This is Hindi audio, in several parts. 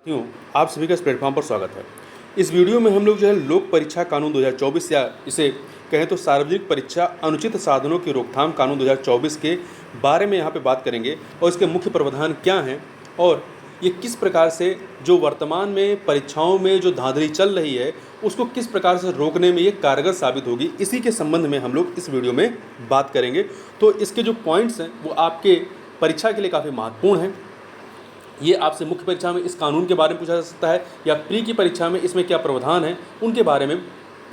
साथियों, आप सभी का इस प्लेटफॉर्म पर स्वागत है। इस वीडियो में हम लोग जो है लोक परीक्षा कानून 2024 या इसे कहें तो सार्वजनिक परीक्षा अनुचित साधनों की रोकथाम कानून 2024 के बारे में यहाँ पे बात करेंगे और इसके मुख्य प्रावधान क्या हैं और ये किस प्रकार से जो वर्तमान में परीक्षाओं में जो धांधली चल रही है उसको किस प्रकार से रोकने में ये कारगर साबित होगी, इसी के संबंध में हम लोग इस वीडियो में बात करेंगे। तो इसके जो पॉइंट्स हैं वो आपके परीक्षा के लिए काफ़ी महत्वपूर्ण हैं। ये आपसे मुख्य परीक्षा में इस कानून के बारे में पूछा जा सकता है या प्री की परीक्षा में इसमें क्या प्रावधान है उनके बारे में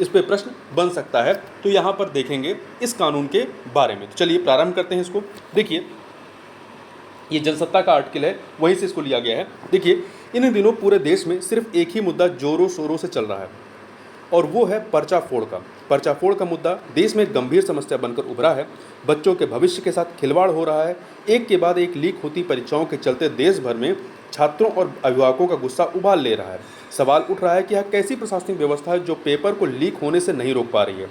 इस पे प्रश्न बन सकता है। तो यहाँ पर देखेंगे इस कानून के बारे में। तो चलिए प्रारंभ करते हैं इसको। देखिए, ये जनसत्ता का आर्टिकल है, वहीं से इसको लिया गया है। देखिए, इन दिनों पूरे देश में सिर्फ एक ही मुद्दा जोरों शोरों से चल रहा है और वो है पर्चा फोड़ का। पर्चा फोड़ का मुद्दा देश में एक गंभीर समस्या बनकर उभरा है। बच्चों के भविष्य के साथ खिलवाड़ हो रहा है। एक के बाद एक लीक होती परीक्षाओं के चलते देश भर में छात्रों और अभिभावकों का गुस्सा उबाल ले रहा है। सवाल उठ रहा है कि यह कैसी प्रशासनिक व्यवस्था है जो पेपर को लीक होने से नहीं रोक पा रही है।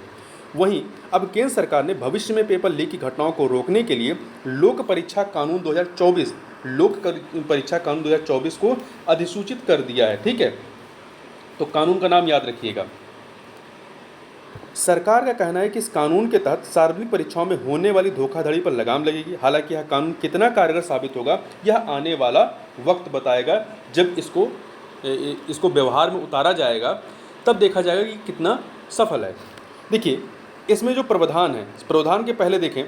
वहीं अब केंद्र सरकार ने भविष्य में पेपर लीक की घटनाओं को रोकने के लिए लोक परीक्षा कानून 2024 को अधिसूचित कर दिया है। ठीक है, तो कानून का नाम याद रखिएगा। सरकार का कहना है कि इस कानून के तहत सार्वजनिक परीक्षाओं में होने वाली धोखाधड़ी पर लगाम लगेगी। हालांकि यह कानून कितना कारगर साबित होगा यह आने वाला वक्त बताएगा। जब इसको व्यवहार में उतारा जाएगा तब देखा जाएगा कि कितना सफल है। देखिए, इसमें जो प्रावधान है, प्रावधान के पहले देखें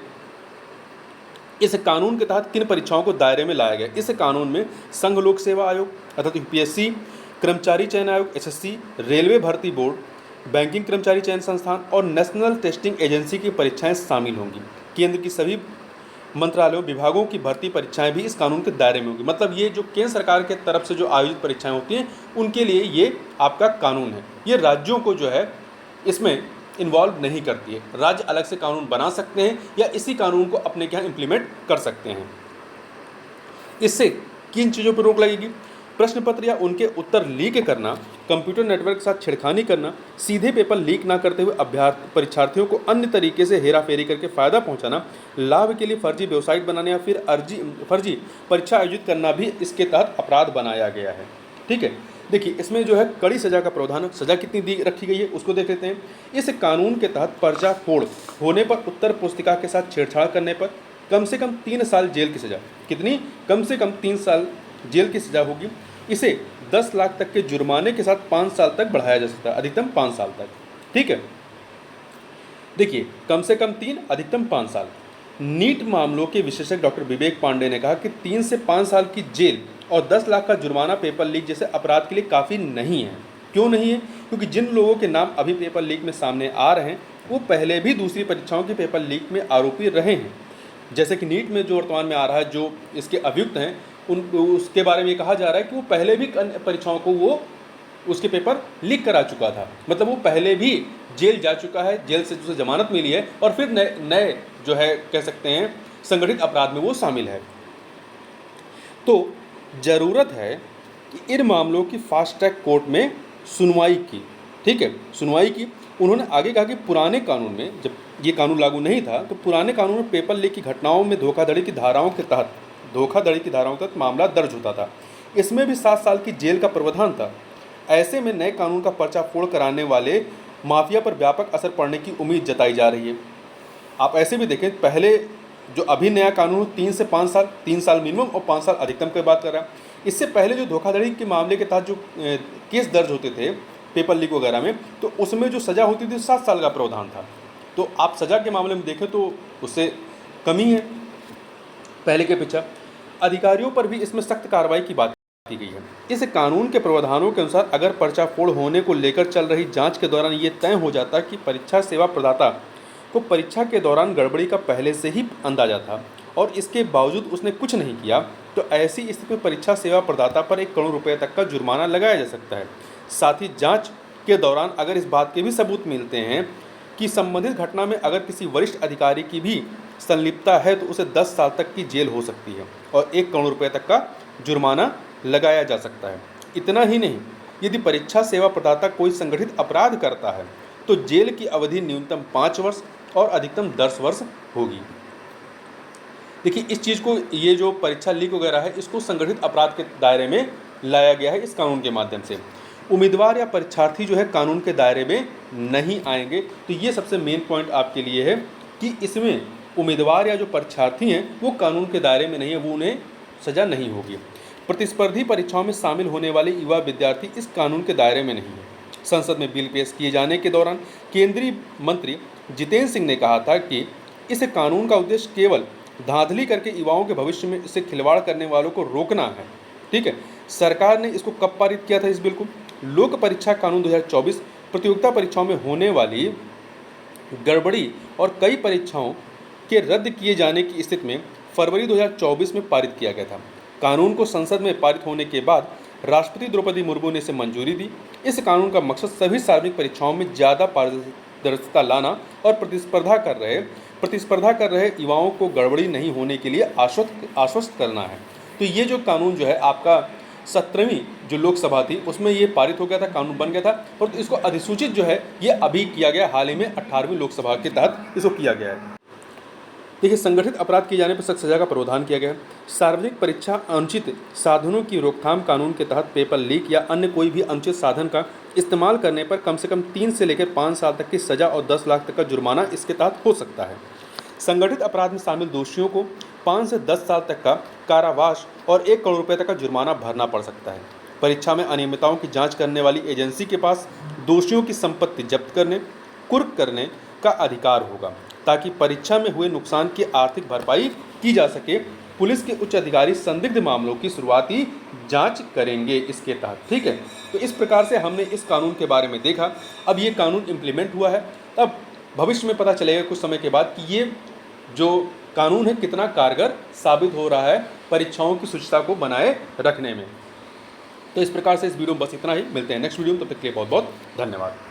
इस कानून के तहत किन परीक्षाओं को दायरे में लाया गया। इस कानून में संघ लोक सेवा आयोग अर्थात यूपीएससी, कर्मचारी चयन आयोग एसएससी, रेलवे भर्ती बोर्ड, बैंकिंग कर्मचारी चयन संस्थान और नेशनल टेस्टिंग एजेंसी की परीक्षाएं शामिल होंगी। केंद्र की सभी मंत्रालयों विभागों की भर्ती परीक्षाएं भी इस कानून के दायरे में होंगी। मतलब ये जो केंद्र सरकार के तरफ से जो आयोजित परीक्षाएं होती हैं उनके लिए ये आपका कानून है। ये राज्यों को जो है इसमें इन्वॉल्व नहीं करती है। राज्य अलग से कानून बना सकते हैं या इसी कानून को अपने यहाँ इम्प्लीमेंट कर सकते हैं। इससे किन चीज़ों पर रोक लगेगी? प्रश्न पत्र या उनके उत्तर लीक करना, कंप्यूटर नेटवर्क के साथ छेड़खानी करना, सीधे पेपर लीक ना करते हुए परीक्षार्थियों को अन्य तरीके से हेराफेरी करके फ़ायदा पहुंचाना, लाभ के लिए फर्जी वेबसाइट बनाने या फिर फर्जी परीक्षा आयोजित करना भी इसके तहत अपराध बनाया गया है। ठीक है, देखिए इसमें जो है कड़ी सज़ा का प्रावधान, सज़ा कितनी दी रखी गई है उसको देख लेते हैं। इस कानून के तहत पर्चा फोड़ होने पर, उत्तर पुस्तिका के साथ छेड़छाड़ करने पर कम से कम 3 साल जेल की सज़ा। कितनी? कम से कम 3 साल जेल की सज़ा होगी। इसे 10 लाख तक के जुर्माने के साथ 5 साल तक बढ़ाया जा सकता है, अधिकतम 5 साल तक। ठीक है, देखिए कम से कम 3, अधिकतम 5 साल। नीट मामलों के विशेषज्ञ डॉक्टर विवेक पांडे ने कहा कि 3 से 5 साल की जेल और 10 लाख का जुर्माना पेपर लीक जैसे अपराध के लिए काफ़ी नहीं है। क्यों नहीं है? क्योंकि जिन लोगों के नाम अभी पेपर लीक में सामने आ रहे हैं वो पहले भी दूसरी परीक्षाओं के पेपर लीक में आरोपी रहे हैं। जैसे कि नीट में जो वर्तमान में आ रहा है, जो इसके अभियुक्त हैं उसके बारे में ये कहा जा रहा है कि वो पहले भी परीक्षाओं को वो उसके पेपर लीक करा चुका था। मतलब वो पहले भी जेल जा चुका है, जेल से उसे जमानत मिली है और फिर नए जो है कह सकते हैं संगठित अपराध में वो शामिल है। तो ज़रूरत है कि इन मामलों की फास्ट ट्रैक कोर्ट में सुनवाई की। ठीक है, सुनवाई की। उन्होंने आगे कहा कि पुराने कानून में, जब ये कानून लागू नहीं था तो पुराने कानून में पेपर लीक की घटनाओं में धोखाधड़ी की धाराओं के तहत मामला दर्ज होता था। इसमें भी 7 साल की जेल का प्रावधान था। ऐसे में नए कानून का पर्चा फोड़ कराने वाले माफिया पर व्यापक असर पड़ने की उम्मीद जताई जा रही है। आप ऐसे भी देखें, पहले जो अभी नया कानून 3 से 5 साल, 3 साल मिनिमम और 5 साल अधिकतम की बात कर रहा है। इससे पहले जो धोखाधड़ी के मामले के तहत जो केस दर्ज होते थे पेपर लीक वगैरह में, तो उसमें जो सज़ा होती थी 7 साल का प्रावधान था। तो आप सज़ा के मामले में देखें तो उससे कमी है पहले के अपेक्षा। अधिकारियों पर भी इसमें सख्त कार्रवाई की बात की गई है। इस कानून के प्रावधानों के अनुसार अगर पर्चा फोड़ होने को लेकर चल रही जांच के दौरान ये तय हो जाता कि परीक्षा सेवा प्रदाता को परीक्षा के दौरान गड़बड़ी का पहले से ही अंदाजा था और इसके बावजूद उसने कुछ नहीं किया, तो ऐसी स्थिति में परीक्षा सेवा प्रदाता पर 1 करोड़ रुपये तक का जुर्माना लगाया जा सकता है। साथ ही जाँच के दौरान अगर इस बात के भी सबूत मिलते हैं कि संबंधित घटना में अगर किसी वरिष्ठ अधिकारी की भी संलिप्तता है तो उसे 10 साल तक की जेल हो सकती है और 1 करोड़ रुपये तक का जुर्माना लगाया जा सकता है। इतना ही नहीं, यदि परीक्षा सेवा प्रदाता कोई संगठित अपराध करता है तो जेल की अवधि न्यूनतम 5 वर्ष और अधिकतम 10 वर्ष होगी। देखिए इस चीज़ को, ये जो परीक्षा लीक वगैरह है, इसको संगठित अपराध के दायरे में लाया गया है इस कानून के माध्यम से। उम्मीदवार या परीक्षार्थी जो है कानून के दायरे में नहीं आएंगे। तो ये सबसे मेन पॉइंट आपके लिए है कि इसमें उम्मीदवार या जो परीक्षार्थी हैं वो कानून के दायरे में नहीं है, वो उन्हें सज़ा नहीं होगी। प्रतिस्पर्धी परीक्षाओं में शामिल होने वाले युवा विद्यार्थी इस कानून के दायरे में नहीं है। संसद में बिल पेश किए जाने के दौरान केंद्रीय मंत्री जितेंद्र सिंह ने कहा था कि इस कानून का उद्देश्य केवल धांधली करके युवाओं के भविष्य में इससे खिलवाड़ करने वालों को रोकना है। ठीक है, सरकार ने इसको कब पारित किया था इस बिल को? लोक परीक्षा कानून 2024 प्रतियोगिता परीक्षाओं में होने वाली गड़बड़ी और कई परीक्षाओं के रद्द किए जाने की स्थिति में फरवरी 2024 में पारित किया गया था। कानून को संसद में पारित होने के बाद राष्ट्रपति द्रौपदी मुर्मू ने इसे मंजूरी दी। इस कानून का मकसद सभी सार्वजनिक परीक्षाओं में ज़्यादा पारदर्शिता लाना और प्रतिस्पर्धा कर रहे युवाओं को गड़बड़ी नहीं होने के लिए आश्वस्त करना है। तो ये जो कानून जो है आपका 17वीं जो लोकसभा थी उसमें ये पारित हो गया था, कानून बन गया था, और तो इसको अधिसूचित जो है ये अभी किया गया, हाल ही में 18वीं लोकसभा के तहत इसको किया गया है। देखिए, संगठित अपराध किए जाने पर सख्त सजा का प्रावधान किया गया है। सार्वजनिक परीक्षा अनुचित साधनों की रोकथाम कानून के तहत पेपर लीक या अन्य कोई भी अनुचित साधन का इस्तेमाल करने पर कम से कम 3 से लेकर 5 साल तक की सजा और 10 लाख तक का जुर्माना इसके तहत हो सकता है। संगठित अपराध में शामिल दोषियों को 5 से 10 साल तक का कारावास और 1 करोड़ रुपये तक का जुर्माना भरना पड़ सकता है। परीक्षा में अनियमितताओं की जांच करने वाली एजेंसी के पास दोषियों की संपत्ति जब्त करने, कुर्क करने का अधिकार होगा ताकि परीक्षा में हुए नुकसान की आर्थिक भरपाई की जा सके। पुलिस के उच्च अधिकारी संदिग्ध मामलों की शुरुआती जांच करेंगे इसके तहत। ठीक है, तो इस प्रकार से हमने इस कानून के बारे में देखा। अब ये कानून इम्प्लीमेंट हुआ है, अब भविष्य में पता चलेगा कुछ समय के बाद कि ये जो कानून है कितना कारगर साबित हो रहा है परीक्षाओं की शुचिता को बनाए रखने में। तो इस प्रकार से इस वीडियो में बस इतना ही। मिलते हैं नेक्स्ट वीडियो में, तब तक के लिए बहुत बहुत धन्यवाद।